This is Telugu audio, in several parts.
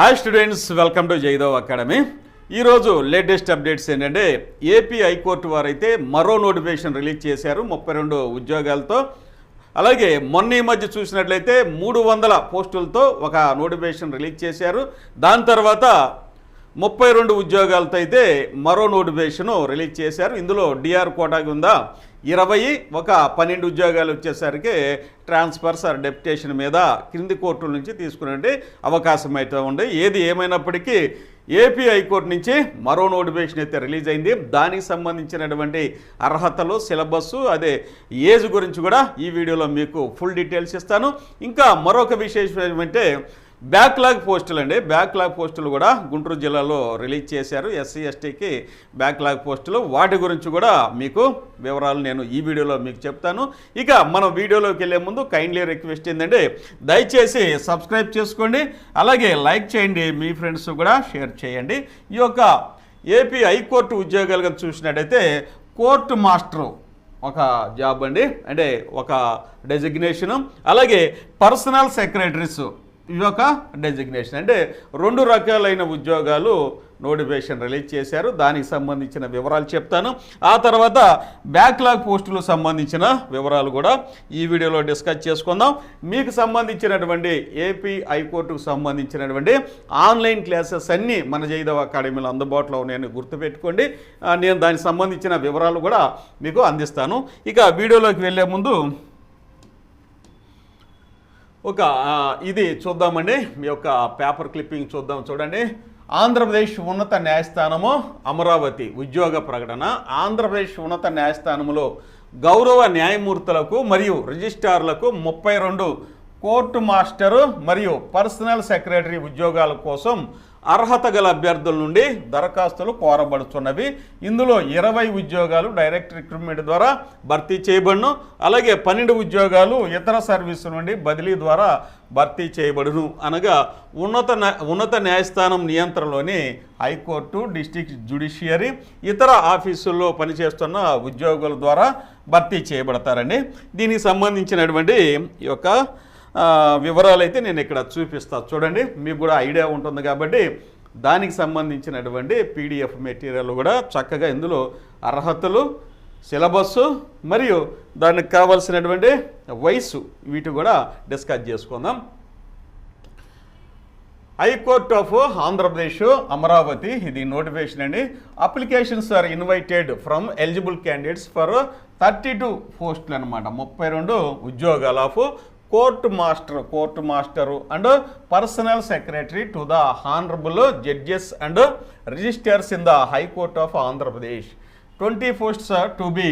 Hi students, welcome to Jaidev academy. ఈరోజు లేటెస్ట్ అప్డేట్స్ ఏంటంటే ఏపీ హైకోర్టు వారైతే మరో నోటిఫికేషన్ రిలీజ్ చేశారు 32 ఉద్యోగాలతో. అలాగే మొన్న ఈ మధ్య చూసినట్లయితే 300 పోస్టులతో ఒక నోటిఫికేషన్ రిలీజ్ చేశారు. దాని తర్వాత 32 ఉద్యోగాలతో అయితే మరో నోటిఫికేషన్ రిలీజ్ చేశారు. ఇందులో డిఆర్ కోటాకి ఉందా 20, ఒక 12 ఉద్యోగాలు వచ్చేసరికి ట్రాన్స్ఫర్స్ ఆర్ డెప్యుటేషన్ మీద క్రింది కోర్టుల నుంచి తీసుకునే అవకాశం అయితే ఉంది. ఏది ఏమైనప్పటికీ ఏపీ హైకోర్టు నుంచి మరో నోటిఫికేషన్ అయితే రిలీజ్ అయింది. దానికి సంబంధించినటువంటి అర్హతలు, సిలబస్, అదే ఏజ్ గురించి కూడా ఈ వీడియోలో మీకు ఫుల్ డీటెయిల్స్ ఇస్తాను. ఇంకా మరొక విశేషం ఏమంటే బ్యాక్లాగ్ పోస్టులు అండి. బ్యాక్లాగ్ పోస్టులు కూడా గుంటూరు జిల్లాలో రిలీజ్ చేశారు. ఎస్సీ ఎస్టీకి బ్యాక్లాగ్ పోస్టులు, వాటి గురించి కూడా మీకు వివరాలు నేను ఈ వీడియోలో మీకు చెప్తాను. ఇక మనం వీడియోలోకి వెళ్ళే ముందు కైండ్లీ రిక్వెస్ట్ ఏంటంటే దయచేసి సబ్స్క్రైబ్ చేసుకోండి, అలాగే లైక్ చేయండి, మీ ఫ్రెండ్స్ కూడా షేర్ చేయండి. ఈ యొక్క ఏపీ హైకోర్టు ఉద్యోగాలుగా చూసినట్టయితే కోర్టు మాస్టరు ఒక జాబ్ అండి, అంటే ఒక డెసిగ్నేషను. అలాగే పర్సనల్ సెక్రటరీస్ ఈ యొక్క డెసిగ్నేషన్, అంటే 2 రకాలైన ఉద్యోగాలు నోటిఫికేషన్ రిలీజ్ చేశారు. దానికి సంబంధించిన వివరాలు చెప్తాను. ఆ తర్వాత బ్యాక్లాగ్ పోస్టులకు సంబంధించిన వివరాలు కూడా ఈ వీడియోలో డిస్కస్ చేసుకుందాం. మీకు సంబంధించినటువంటి ఏపీ హైకోర్టుకు సంబంధించినటువంటి ఆన్లైన్ క్లాసెస్ అన్నీ మన జైదవ్ అకాడమీలో అందుబాటులో ఉన్నాయని గుర్తుపెట్టుకోండి. నేను దానికి సంబంధించిన వివరాలు కూడా మీకు అందిస్తాను. ఇక వీడియోలోకి వెళ్ళే ముందు ఇది చూద్దామండి. మీ యొక్క పేపర్ క్లిప్పింగ్ చూద్దాం. చూడండి, ఆంధ్రప్రదేశ్ ఉన్నత న్యాయస్థానము అమరావతి ఉద్యోగ ప్రకటన. ఆంధ్రప్రదేశ్ ఉన్నత న్యాయస్థానములో గౌరవ న్యాయమూర్తులకు మరియు రిజిస్ట్రార్లకు 32 కోర్టు మాస్టరు మరియు పర్సనల్ సెక్రటరీ ఉద్యోగాల కోసం అర్హత గల అభ్యర్థుల నుండి దరఖాస్తులు కోరబడుతున్నవి. ఇందులో 20 ఉద్యోగాలు డైరెక్ట్ రిక్రూట్మెంట్ ద్వారా భర్తీ చేయబడును. అలాగే 12 ఉద్యోగాలు ఇతర సర్వీసుల నుండి బదిలీ ద్వారా భర్తీ చేయబడును. అనగా ఉన్నత న్యాయస్థానం నియంత్రణలోని హైకోర్టు, డిస్ట్రిక్ట్ జ్యుడిషియరీ, ఇతర ఆఫీసుల్లో పనిచేస్తున్న ఉద్యోగుల ద్వారా భర్తీ చేయబడతారండి. దీనికి సంబంధించినటువంటి ఈ యొక్క వివరాలు అయితే నేను ఇక్కడ చూపిస్తాను. చూడండి, మీకు కూడా ఐడియా ఉంటుంది కాబట్టి దానికి సంబంధించినటువంటి పీడిఎఫ్ మెటీరియల్ కూడా చక్కగా ఇందులో అర్హతలు, సిలబస్సు మరియు దానికి కావాల్సినటువంటి వయసు వీటి కూడా డిస్కస్ చేసుకుందాం. హైకోర్ట్ ఆఫ్ ఆంధ్రప్రదేశ్ అమరావతి, ఇది నోటిఫికేషన్ అండి. Applications are invited from eligible candidates for 32 పోస్టులు అనమాట. 32 ఉద్యోగాలు of court master and personal secretary to the honourable judges and registrars in the high court of Andhra Pradesh. 20 posts to be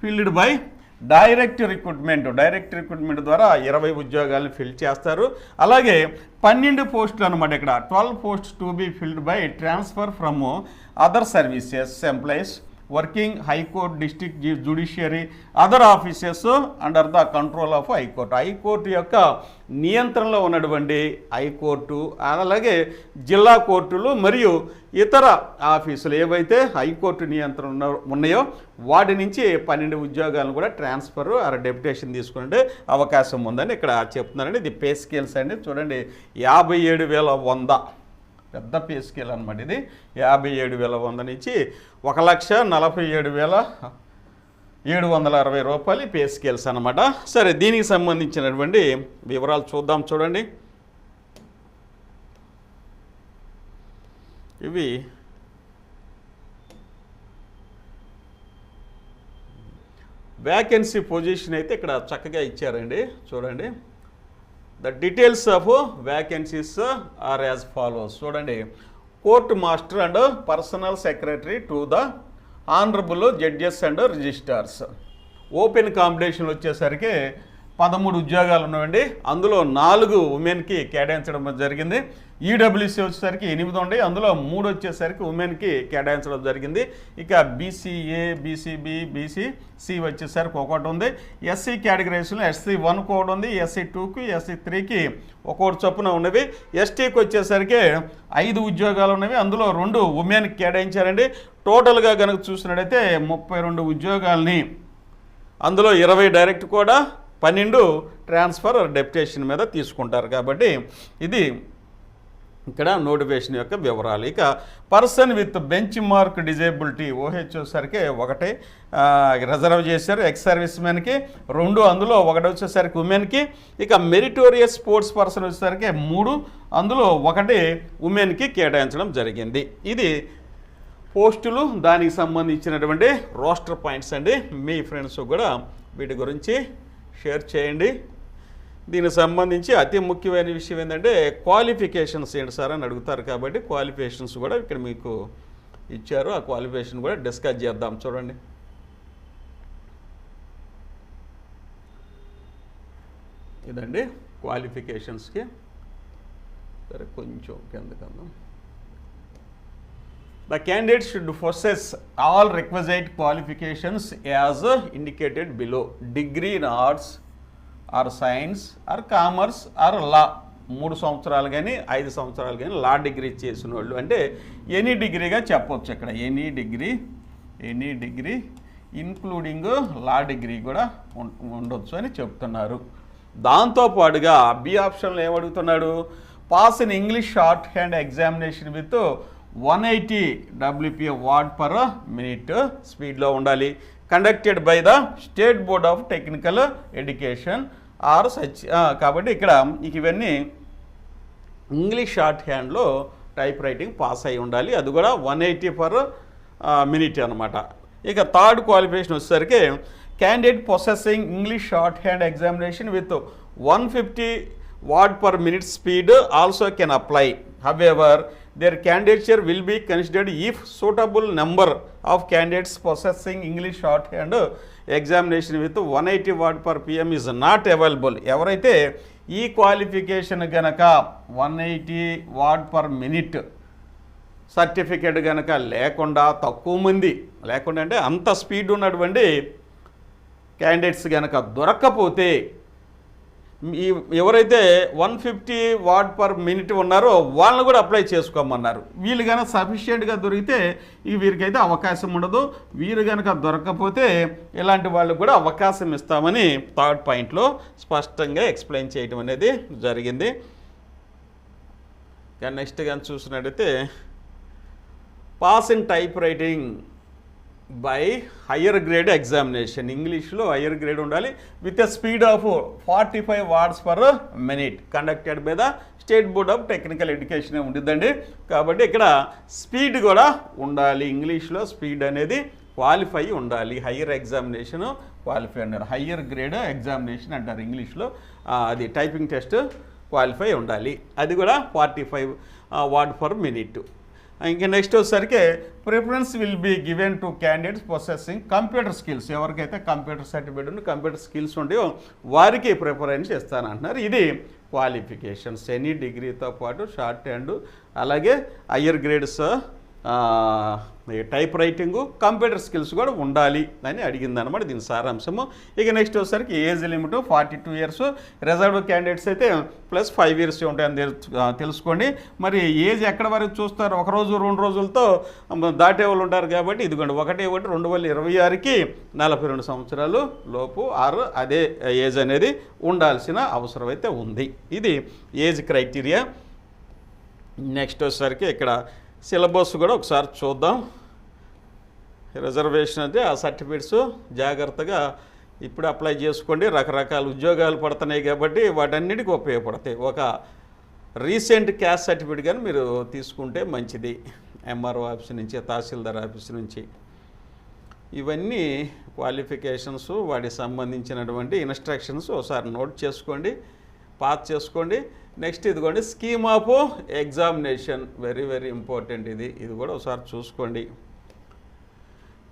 filled by direct recruitment ద్వారా 20 ఉద్యోగాలను ఫిల్ చేస్తారు. అలాగే 12 పోస్టులు అనమాట. ఇక్కడ 12 posts to be filled by transfer from other services employees working high court, district judiciary, other offices under the control of high court. High court యొక్క నియంత్రణలో ఉన్నటువంటి హైకోర్టు, అలాగే జిల్లా కోర్టులు మరియు ఇతర ఆఫీసులు ఏవైతే హైకోర్టు నియంత్రణ ఉన్నాయో వాటి నుంచి 12 ఉద్యోగాలను కూడా ట్రాన్స్ఫర్ ఆర్ డెప్యుటేషన్ తీసుకునే అవకాశం ఉందని ఇక్కడ చెప్తున్నారండి. ఇది పే స్కేల్స్ అండి. చూడండి, 57,100 పెద్ద పే స్కేల్ అనమాట. ఇది 57,100 నుంచి 1,47,760 రూపాయలు పే స్కేల్స్ అనమాట. సరే, దీనికి సంబంధించినటువంటి వివరాలు చూద్దాం. చూడండి, ఇవి వ్యాకెన్సీ పొజిషన్ అయితే ఇక్కడ చక్కగా ఇచ్చారండి. చూడండి, the details of vacancies are as follows. చూడండి, court master and personal secretary to the honourable judges and registrars. Open competition వచ్చేసరికి 13 ఉద్యోగాలు ఉన్నాయండి. అందులో 4 ఉమెన్కి కేటాయించడం జరిగింది. ఈడబ్ల్యూసీ వచ్చేసరికి 8 ఉన్నాయి. అందులో 3 వచ్చేసరికి ఉమెన్కి కేటాయించడం జరిగింది. ఇక బీసీఏ, బీసీబీ, బీసీసీ వచ్చేసరికి 1 ఉంది. ఎస్సీ కేటగిరీస్లో SC1 ఒకటి ఉంది, SC2కి, SC3కి 1 చొప్పున ఉన్నవి. ఎస్టీకి వచ్చేసరికి 5 ఉద్యోగాలు ఉన్నవి. అందులో 2 ఉమెన్కి కేటాయించారండి. టోటల్గా కనుక చూసినట్టయితే 32 ఉద్యోగాలని, అందులో 20 డైరెక్ట్ కూడా, 12 ట్రాన్స్ఫర్ డెప్యుటేషన్ మీద తీసుకుంటారు. కాబట్టి ఇది ఇక్కడ నోటిఫికేషన్ యొక్క వివరాలు. ఇక person with bench mark disability OH వచ్చేసరికి ఒకటే రిజర్వ్ చేశారు ఎక్స్ సర్వీస్ మెన్కి, 2 అందులో ఒకటి వచ్చేసరికి ఉమెన్కి. ఇక మెరిటోరియస్ స్పోర్ట్స్ పర్సన్ వచ్చేసరికి 3 అందులో ఒకటి ఉమెన్కి కేటాయించడం జరిగింది. ఇది పోస్టులు, దానికి సంబంధించినటువంటి రోస్టర్ పాయింట్స్ అండి. మీ ఫ్రెండ్స్ కూడా వీటి గురించి షేర్ చేయండి. దీనికి సంబంధించి అతి ముఖ్యమైన విషయం ఏంటంటే క్వాలిఫికేషన్స్ ఏంటి సార్ అని అడుగుతారు, కాబట్టి క్వాలిఫికేషన్స్ కూడా ఇక్కడ మీకు ఇచ్చారు. ఆ క్వాలిఫికేషన్ కూడా డిస్కస్ చేద్దాం. చూడండి, ఇదండి క్వాలిఫికేషన్స్కి. సరే కొంచెం కిందకందాం. The candidate should possess all requisite qualifications as indicated below. Degree in arts or science or commerce or law. 3 సంవత్సరాలు కానీ 5 సంవత్సరాలు కానీ లా డిగ్రీ చేసిన వాళ్ళు, అంటే ఎనీ డిగ్రీగా చెప్పవచ్చు. ఇక్కడ any degree including law degree కూడా ఉండొచ్చు అని చెప్తున్నారు. దాంతోపాటుగా బి ఆప్షన్లో ఏమడుగుతున్నాడు, pass in English shorthand examination with 180 WPA word per minute స్పీడ్లో ఉండాలి. Conducted by the state board of technical education or such. కాబట్టి ఇక్కడ ఇవన్నీ ఇంగ్లీష్ షార్ట్ హ్యాండ్లో టైప్ రైటింగ్ పాస్ అయి ఉండాలి. అది కూడా 180 పర్ మినిట్ అనమాట. ఇక థర్డ్ క్వాలిఫికేషన్ వచ్చేసరికి candidate possessing English shorthand examination with 150 word per minute speed also can apply. However their candidature will be considered if suitable number of candidates possessing English shorthand examination with 180 word per PM is not available. ఎవరైతే ఈ క్వాలిఫికేషన్ గనక 180 వర్డ్ పర్ మినిట్ సర్టిఫికేట్ గనక లేకుండా, తక్కువ మంది లేకుండా అంటే అంత స్పీడ్ ఉన్నటువంటి క్యాండిడేట్స్ గనక దొరక్కపోతే, ఎవరైతే 150 వర్డ్ పర్ మినిట్ ఉన్నారో వాళ్ళని కూడా అప్లై చేసుకోమన్నారు. వీళ్ళు కనుక సఫిషియెంట్గా దొరికితే వీరికైతే అవకాశం ఉండదు. వీరు కనుక దొరకకపోతే ఇలాంటి వాళ్ళకు కూడా అవకాశం ఇస్తామని థర్డ్ పాయింట్లో స్పష్టంగా ఎక్స్ప్లెయిన్ చేయడం అనేది జరిగింది. నెక్స్ట్ కానీ చూసినట్టయితే pass in type writing by higher grade examination, ఇంగ్లీష్లో హయ్యర్ గ్రేడ్ ఉండాలి with a speed of 45 words per minute conducted by the state board of technical education ఉంటుందండి. కాబట్టి ఇక్కడ స్పీడ్ కూడా ఉండాలి, ఇంగ్లీష్లో స్పీడ్ అనేది క్వాలిఫై ఉండాలి. హయ్యర్ ఎగ్జామినేషన్ క్వాలిఫై అన్నారు, హయ్యర్ గ్రేడ్ ఎగ్జామినేషన్ అంటారు ఇంగ్లీష్లో. అది టైపింగ్ టెస్ట్ క్వాలిఫై ఉండాలి, అది కూడా 45 వర్డ్ పర్ మినిట్. ఇంకా నెక్స్ట్ వచ్చేసరికి preference will be given to candidates possessing computer skills. ఎవరికైతే కంప్యూటర్ సర్టిఫికేట్ ఉండి కంప్యూటర్ స్కిల్స్ ఉంటాయో వారికి ప్రిఫరెన్స్ ఇస్తానంటున్నారు. ఇది క్వాలిఫికేషన్స్ ఎనీ డిగ్రీతో పాటు షార్ట్ హ్యాండ్, అలాగే higher grades type writing, computer skills కూడా ఉండాలి అని అడిగిందనమాట దీని సారాంశము. ఇక నెక్స్ట్ వచ్చేసరికి age limit 42 years, reserve candidates అయితే +5 ఇయర్స్ ఉంటాయని తెలుసుకోండి. మరి ఏజ్ ఎక్కడ వరకు చూస్తారు, 1 రోజు 2 రోజులతో దాటే వాళ్ళు ఉంటారు. కాబట్టి ఇదిగోండి 1/1/2026కి 42 సంవత్సరాలు లోపు ఆరు అదే ఏజ్ అనేది ఉండాల్సిన అవసరం అయితే ఉంది. ఇది ఏజ్ క్రైటీరియా. నెక్స్ట్ వచ్చేసరికి ఇక్కడ సిలబస్ కూడా ఒకసారి చూద్దాం. రిజర్వేషన్ అంటే ఆ సర్టిఫికేట్స్ జాగ్రత్తగా ఇప్పుడు అప్లై చేసుకోండి. రకరకాల ఉద్యోగాలు పడుతున్నాయి కాబట్టి వాటన్నిటికీ ఉపయోగపడతాయి. ఒక రీసెంట్ క్యాస్ట్ సర్టిఫికేట్ కానీ మీరు తీసుకుంటే మంచిది, ఎంఆర్ఓ ఆఫీస్ నుంచి, తహసీల్దార్ ఆఫీస్ నుంచి. ఇవన్నీ క్వాలిఫికేషన్స్, వాటికి సంబంధించినటువంటి ఇన్స్ట్రక్షన్స్ ఒకసారి నోట్ చేసుకోండి, పాస్ చేసుకోండి. నెక్స్ట్ ఇదిగోండి scheme of examination, very very important. ఇది కూడా ఒకసారి చూసుకోండి.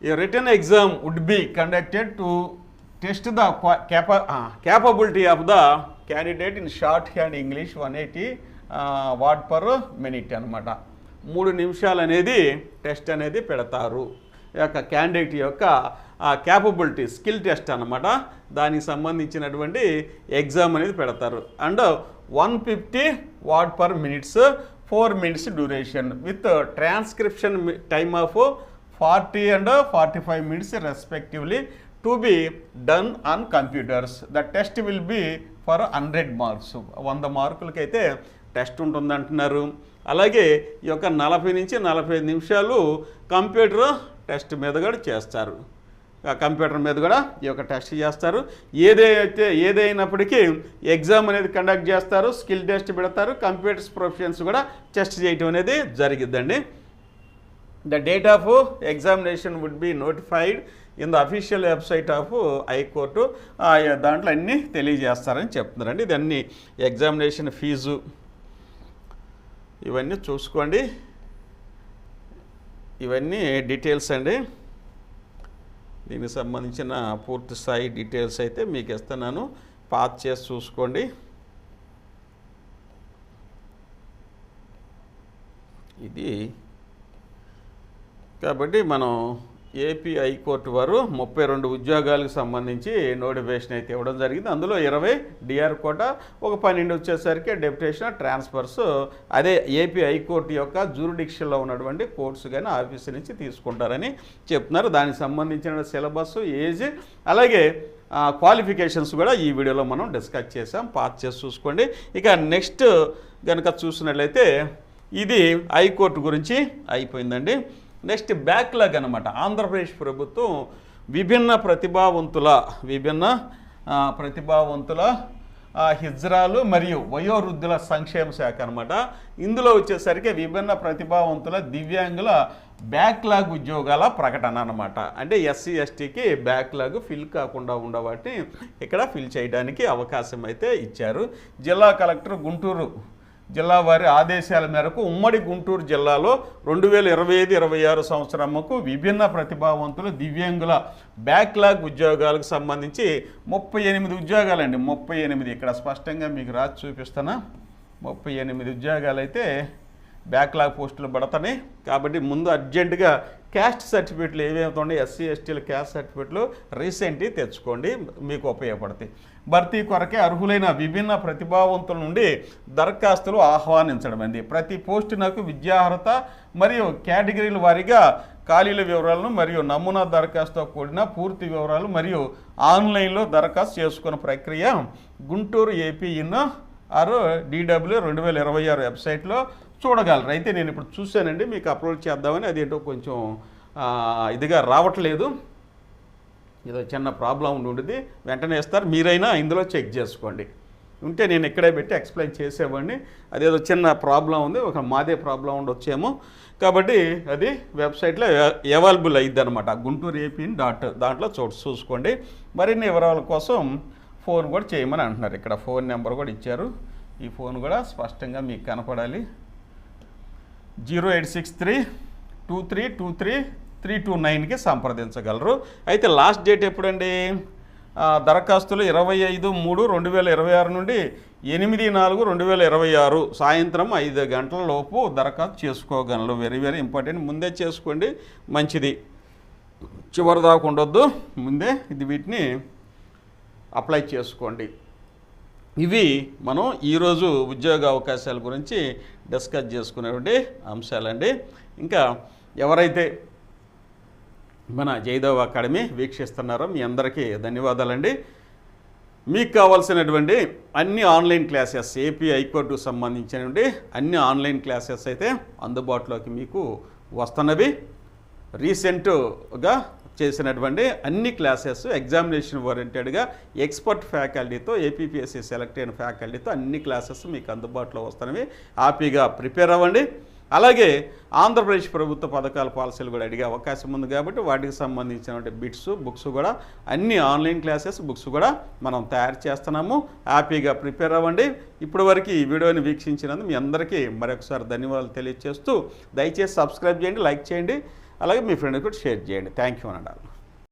A written exam would be conducted to test the capability of the candidate in shorthand English 180 word per minute అనమాట. 3 నిమిషాలు అనేది టెస్ట్ అనేది పెడతారు. యొక్క క్యాండిడేట్ యొక్క క్యాపబిలిటీ స్కిల్ టెస్ట్ అనమాట. దానికి సంబంధించినటువంటి ఎగ్జామ్ అనేది పెడతారు. And 150 word per minutes, 4 minutes duration with transcription time of 40 and 45 minutes respectively to be done on computers. The test will be for 100 marks. 100 మార్కులకైతే test ఉంటుంది అంటున్నారు. అలాగే ఈ యొక్క 40 నుంచి 45 నిమిషాలు కంప్యూటర్ టెస్ట్ మీద కూడా చేస్తారు. కంప్యూటర్ మీద కూడా ఈ యొక్క టెస్ట్ చేస్తారు. ఏదైనప్పటికీ ఎగ్జామ్ అనేది కండక్ట్ చేస్తారు, స్కిల్ టెస్ట్ పెడతారు, కంప్యూటర్స్ ప్రొఫెషన్స్ కూడా టెస్ట్ చేయటం అనేది జరిగిద్దండి. The date of examination would be notified in the official website of high court. దాంట్లో అన్నీ తెలియజేస్తారని చెప్తున్నారండి. ఇది అన్ని ఎగ్జామినేషన్ ఫీజు ఇవన్నీ చూసుకోండి. ఇవన్నీ డీటెయిల్స్ అండి. దీనికి సంబంధించిన పూర్తి స్థాయి డీటెయిల్స్ అయితే మీకు ఇస్తున్నాను, పాస్ చేసి చూసుకోండి. ఇది కాబట్టి మనం ఏపీ హైకోర్టు వారు 32 ఉద్యోగాలకు సంబంధించి నోటిఫికేషన్ అయితే ఇవ్వడం జరిగింది. అందులో 20 డిఆర్ కోట, ఒక 12 వచ్చేసరికి డెప్యుటేషన్ ట్రాన్స్ఫర్స్. అదే ఏపీ హైకోర్టు యొక్క జ్యూరిడిక్షన్లో ఉన్నటువంటి కోర్ట్స్ కానీ ఆఫీసు నుంచి తీసుకుంటారని చెప్తున్నారు. దానికి సంబంధించిన సిలబస్, ఏజ్, అలాగే క్వాలిఫికేషన్స్ కూడా ఈ వీడియోలో మనం డిస్కస్ చేసాం. పాస్ చేసి చూసుకోండి. ఇక నెక్స్ట్ కనుక చూసినట్లయితే ఇది హైకోర్టు గురించి అయిపోయిందండి. నెక్స్ట్ బ్యాక్లాగ్ అనమాట. ఆంధ్రప్రదేశ్ ప్రభుత్వం విభిన్న ప్రతిభావంతుల హిజ్రాలు మరియు వయోవృద్ధుల సంక్షేమ శాఖ అనమాట. ఇందులో వచ్చేసరికి విభిన్న ప్రతిభావంతుల దివ్యాంగుల బ్యాక్లాగ్ ఉద్యోగాల ప్రకటన అనమాట. అంటే ఎస్సీ ఎస్టీకి బ్యాక్లాగ్ ఫిల్ కాకుండా ఉండబట్టి ఇక్కడ ఫిల్ చేయడానికి అవకాశం అయితే ఇచ్చారు. జిల్లా కలెక్టర్ గుంటూరు జిల్లా వారి ఆదేశాల మేరకు ఉమ్మడి గుంటూరు జిల్లాలో 2025-26 సంవత్సరంకు విభిన్న ప్రతిభావంతులు దివ్యాంగుల బ్యాక్లాగ్ ఉద్యోగాలకు సంబంధించి 38 ఉద్యోగాలండి. 38 ఇక్కడ స్పష్టంగా మీకు రాసి చూపిస్తాను. 38 ఉద్యోగాలు అయితే బ్యాక్లాగ్ పోస్టులు పడతాయి. కాబట్టి ముందు అర్జెంటుగా క్యాస్ట్ సర్టిఫికెట్లు ఏమేమి ఎస్సీ ఎస్టీల క్యాస్ట్ సర్టిఫికెట్లు రీసెంట్లీ తెచ్చుకోండి, మీకు ఉపయోగపడతాయి. భర్తీ కొరకే అర్హులైన విభిన్న ప్రతిభావంతుల నుండి దరఖాస్తులు ఆహ్వానించడం అండి. ప్రతి పోస్టునకు విద్యార్హత మరియు కేటగిరీల వారీగా ఖాళీల వివరాలను మరియు నమూనా దరఖాస్తుతో కూడిన పూర్తి వివరాలు మరియు ఆన్లైన్లో దరఖాస్తు చేసుకున్న ప్రక్రియ గుంటూరు ఏపీ ఆర్ DW 2026 వెబ్సైట్లో చూడగలరు. అయితే నేను ఇప్పుడు చూశానండి, మీకు అప్లోడ్ చేద్దామని, అదేంటో కొంచెం ఇదిగా రావట్లేదు, ఏదో చిన్న ప్రాబ్లం ఉంటుంది. వెంటనే ఇస్తారు, మీరైనా ఇందులో చెక్ చేసుకోండి. ఉంటే నేను ఇక్కడే పెట్టి ఎక్స్ప్లెయిన్ చేసేవాడిని. అదేదో చిన్న ప్రాబ్లం ఉంది, ఒక మాదే ప్రాబ్లం ఉండొచ్చేమో. కాబట్టి అది వెబ్సైట్లో అవైలబుల్ అయ్యిద్ది అనమాట. గుంటూరు ఏపీ దాంట్లో చూసుకోండి. మరిన్ని వివరాల కోసం ఫోన్ కూడా చేయమని అంటున్నారు. ఇక్కడ ఫోన్ నెంబర్ కూడా ఇచ్చారు. ఈ ఫోన్ కూడా స్పష్టంగా మీకు కనపడాలి. 0863232329కి సంప్రదించగలరు. అయితే లాస్ట్ డేట్ ఎప్పుడండి? దరఖాస్తులు 25/3/2026 నుండి 8/4/2026 సాయంత్రం 5 గంటల లోపు దరఖాస్తు చేసుకోగలరు. Very very important. ముందే చేసుకోండి, మంచిది. చివరి దాకా ఉండొద్దు, ముందే వీటిని అప్లై చేసుకోండి. ఇవి మనం ఈరోజు ఉద్యోగ అవకాశాల గురించి డిస్కస్ చేసుకునేటువంటి అంశాలండి. ఇంకా ఎవరైతే మన జయదేవ్ అకాడమీ వీక్షిస్తున్నారో మీ అందరికీ ధన్యవాదాలండి. మీకు కావాల్సినటువంటి అన్ని ఆన్లైన్ క్లాసెస్, ఏపీ హైకోర్టుకు సంబంధించినటువంటి అన్ని ఆన్లైన్ క్లాసెస్ అయితే అందుబాటులోకి మీకు వస్తున్నవి. రీసెంట్గా చేసినటువంటి అన్ని క్లాసెస్ ఎగ్జామినేషన్ ఓరియంటెడ్గా ఎక్స్పర్ట్ ఫ్యాకల్టీతో, ఏపీపీఎస్సీ సెలెక్ట్ అయిన ఫ్యాకల్టీతో అన్ని క్లాసెస్ మీకు అందుబాటులో వస్తున్నవి. హ్యాపీగా ప్రిపేర్ అవ్వండి. అలాగే ఆంధ్రప్రదేశ్ ప్రభుత్వ పథకాల పాలసీలు కూడా అడిగే అవకాశం ఉంది కాబట్టి వాటికి సంబంధించినటువంటి బిట్స్, బుక్స్ కూడా అన్ని ఆన్లైన్ క్లాసెస్ బుక్స్ కూడా మనం తయారు చేస్తున్నాము. హ్యాపీగా ప్రిపేర్ అవ్వండి. ఇప్పటివరకు ఈ వీడియోని వీక్షించినందుకు మీ అందరికీ మరొకసారి ధన్యవాదాలు తెలియజేస్తూ, దయచేసి సబ్స్క్రైబ్ చేయండి, లైక్ చేయండి, అలాగే మీ ఫ్రెండ్కి కూడా షేర్ చేయండి. థ్యాంక్ యూ అనండి.